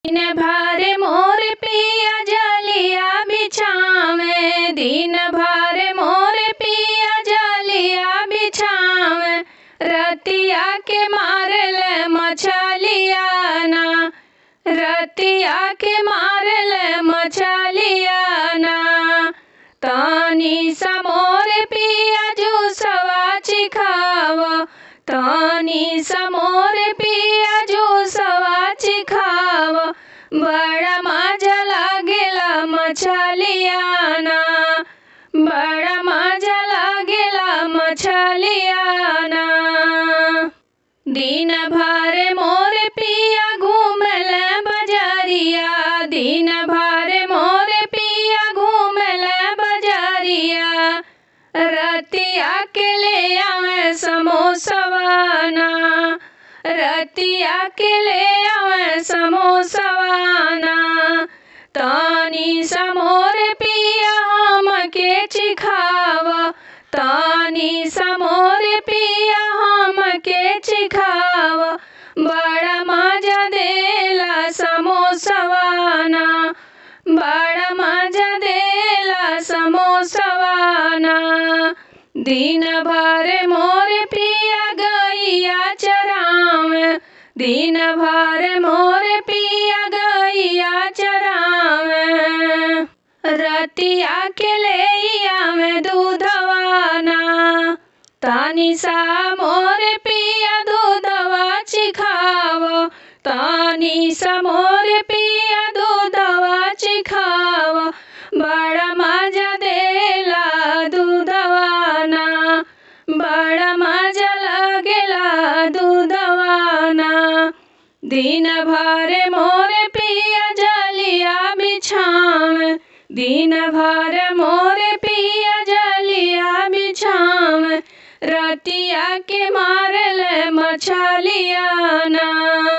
दिन भर मोर पिया जलिया बिछावे, दिन भर मोर पिया जलिया बिछावे, रतिया के मारल मछलिया ना, रतिया के मारल मछलिया ना। तानी सा मोर पिया जूसवा चिखाव, तानी सा मोर पिया जूसवा चिखाव, बड़ा मजा लागेला मछलिया ना, बड़ा मजा लागेला मछलिया ना। दिन भर मोर पिया घूमल बजरिया, दिन भर मोर पिया घूमल बजरिया, रतिया के ले आवे समोसवा ना, रतिया के ले आवे समोसवा ना। तानी सा मोर पिया हमके चिखाव, तानी सा मोर पिया हमके चिखाव, बड़ा मजा देला समोसवा ना, बड़ा मजा देला समोसवा ना। दिन भर मोर पिया गैया चरावे, दिन भर मोर पिया गैया चरावे, रतिया के ले आवे दूधवा ना। तानी सा मोर पिया दूधवा चिखाव, तानी सा मोर पिया दूधवा चिखाव, बड़ा मजा देला दूधवा ना, बड़ा मजा लागेला दूधवा ना। दिन भर मोर पिया जलिया बिछावे, दिन भर मोर पिया जलिया बिछावे, रतिया के मारल मछलिया